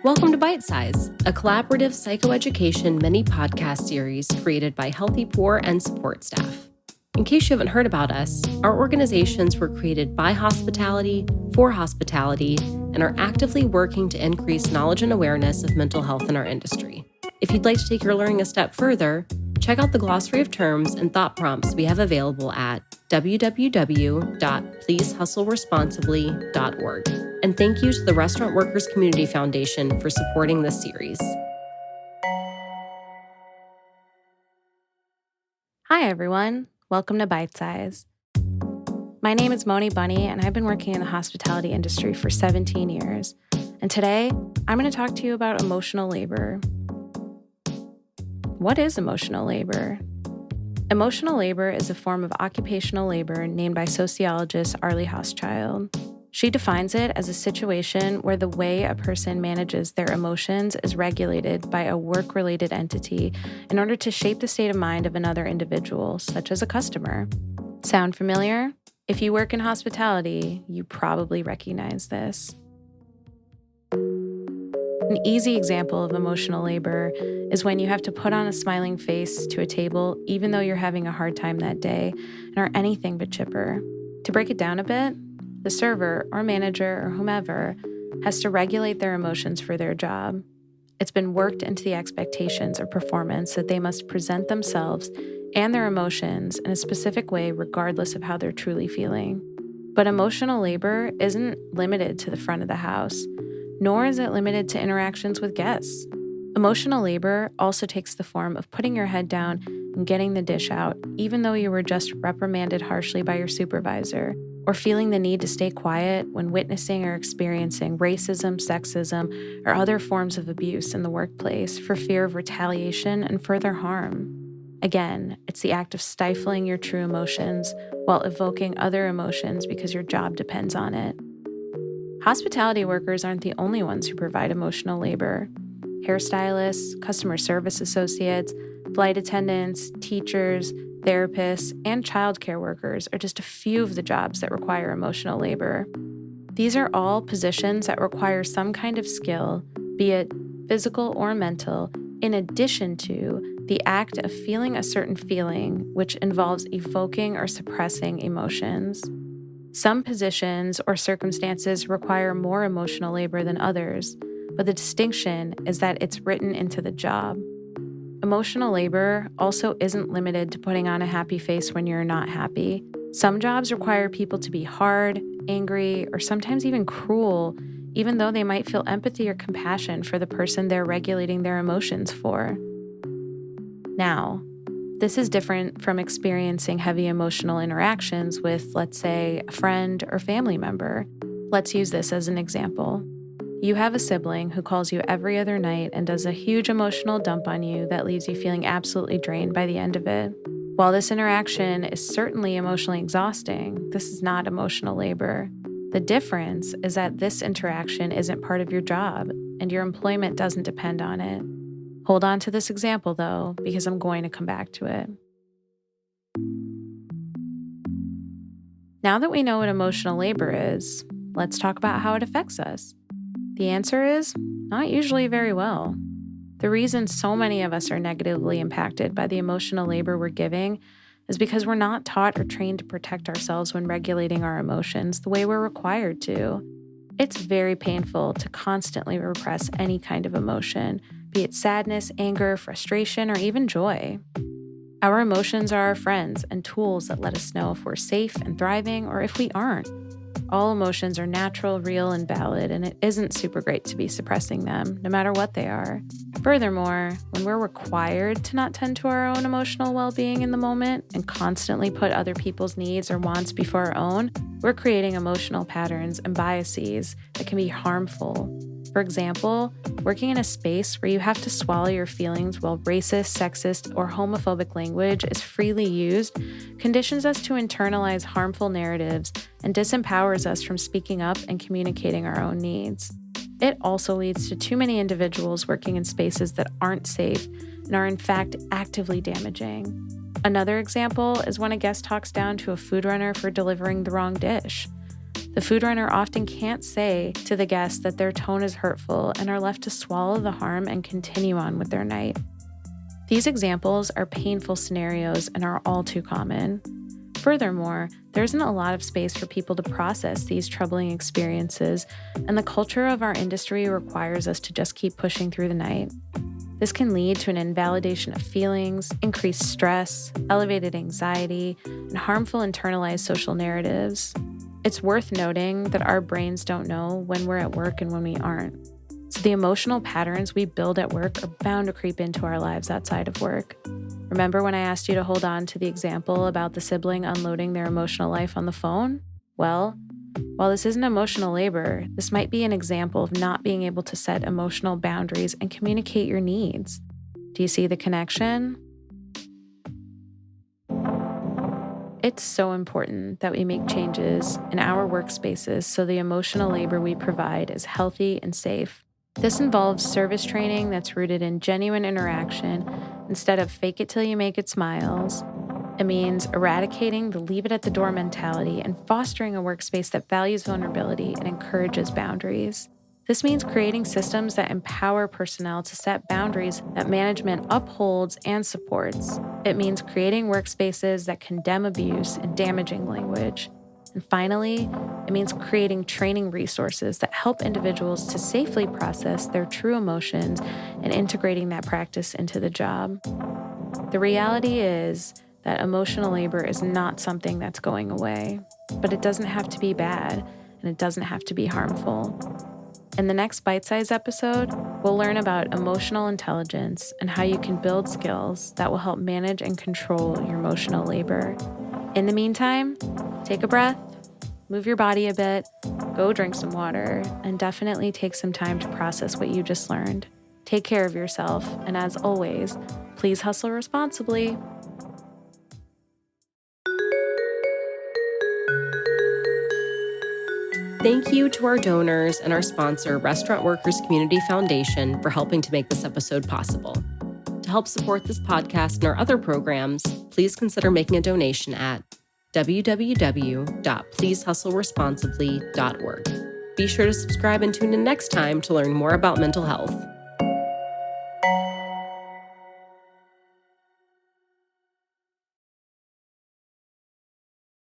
Welcome to Bite Size, a collaborative psychoeducation mini podcast series created by Healthy Poor and support staff. In case you haven't heard about us, our organizations were created by hospitality, for hospitality, and are actively working to increase knowledge and awareness of mental health in our industry. If you'd like to take your learning a step further, check out the glossary of terms and thought prompts we have available at www.pleasehustleresponsibly.org. And thank you to the Restaurant Workers Community Foundation for supporting this series. Hi, everyone. Welcome to Bite Size. My name is Mony Bunni, and I've been working in the hospitality industry for 17 years. And today, I'm going to talk to you about emotional labor. What is emotional labor? Emotional labor is a form of occupational labor named by sociologist Arlie Hochschild. She defines it as a situation where the way a person manages their emotions is regulated by a work-related entity in order to shape the state of mind of another individual, such as a customer. Sound familiar? If you work in hospitality, you probably recognize this. An easy example of emotional labor is when you have to put on a smiling face to a table even though you're having a hard time that day and are anything but chipper. To break it down a bit, the server or manager or whomever has to regulate their emotions for their job. It's been worked into the expectations of performance that they must present themselves and their emotions in a specific way regardless of how they're truly feeling. But emotional labor isn't limited to the front of the house, nor is it limited to interactions with guests. Emotional labor also takes the form of putting your head down and getting the dish out, even though you were just reprimanded harshly by your supervisor, or feeling the need to stay quiet when witnessing or experiencing racism, sexism, or other forms of abuse in the workplace for fear of retaliation and further harm. Again, it's the act of stifling your true emotions while evoking other emotions because your job depends on it. Hospitality workers aren't the only ones who provide emotional labor. Hairstylists, customer service associates, flight attendants, teachers, therapists, and childcare workers are just a few of the jobs that require emotional labor. These are all positions that require some kind of skill, be it physical or mental, in addition to the act of feeling a certain feeling, which involves evoking or suppressing emotions. Some positions or circumstances require more emotional labor than others, but the distinction is that it's written into the job. Emotional labor also isn't limited to putting on a happy face when you're not happy. Some jobs require people to be hard, angry, or sometimes even cruel, even though they might feel empathy or compassion for the person they're regulating their emotions for. Now, this is different from experiencing heavy emotional interactions with, let's say, a friend or family member. Let's use this as an example. You have a sibling who calls you every other night and does a huge emotional dump on you that leaves you feeling absolutely drained by the end of it. While this interaction is certainly emotionally exhausting, this is not emotional labor. The difference is that this interaction isn't part of your job, and your employment doesn't depend on it. Hold on to this example, though, because I'm going to come back to it. Now that we know what emotional labor is, let's talk about how it affects us. The answer is not usually very well. The reason so many of us are negatively impacted by the emotional labor we're giving is because we're not taught or trained to protect ourselves when regulating our emotions the way we're required to. It's very painful to constantly repress any kind of emotion, be it sadness, anger, frustration, or even joy. Our emotions are our friends and tools that let us know if we're safe and thriving or if we aren't. All emotions are natural, real, and valid, and it isn't super great to be suppressing them, no matter what they are. Furthermore, when we're required to not tend to our own emotional well-being in the moment and constantly put other people's needs or wants before our own, we're creating emotional patterns and biases that can be harmful. For example, working in a space where you have to swallow your feelings while racist, sexist, or homophobic language is freely used conditions us to internalize harmful narratives and disempowers us from speaking up and communicating our own needs. It also leads to too many individuals working in spaces that aren't safe and are in fact actively damaging. Another example is when a guest talks down to a food runner for delivering the wrong dish. The food runner often can't say to the guest that their tone is hurtful and are left to swallow the harm and continue on with their night. These examples are painful scenarios and are all too common. Furthermore, there isn't a lot of space for people to process these troubling experiences, and the culture of our industry requires us to just keep pushing through the night. This can lead to an invalidation of feelings, increased stress, elevated anxiety, and harmful internalized social narratives. It's worth noting that our brains don't know when we're at work and when we aren't. So the emotional patterns we build at work are bound to creep into our lives outside of work. Remember when I asked you to hold on to the example about the sibling unloading their emotional life on the phone? Well, while this isn't emotional labor, this might be an example of not being able to set emotional boundaries and communicate your needs. Do you see the connection? It's so important that we make changes in our workspaces so the emotional labor we provide is healthy and safe. This involves service training that's rooted in genuine interaction instead of fake it till you make it smiles. It means eradicating the leave it at the door mentality and fostering a workspace that values vulnerability and encourages boundaries. This means creating systems that empower personnel to set boundaries that management upholds and supports. It means creating workspaces that condemn abuse and damaging language. And finally, it means creating training resources that help individuals to safely process their true emotions and integrating that practice into the job. The reality is that emotional labor is not something that's going away, but it doesn't have to be bad and it doesn't have to be harmful. In the next bite-sized episode, we'll learn about emotional intelligence and how you can build skills that will help manage and control your emotional labor. In the meantime, take a breath, move your body a bit, go drink some water, and definitely take some time to process what you just learned. Take care of yourself, and as always, please hustle responsibly. Thank you to our donors and our sponsor, Restaurant Workers Community Foundation, for helping to make this episode possible. To help support this podcast and our other programs, please consider making a donation at www.pleasehustleresponsibly.org. Be sure to subscribe and tune in next time to learn more about mental health.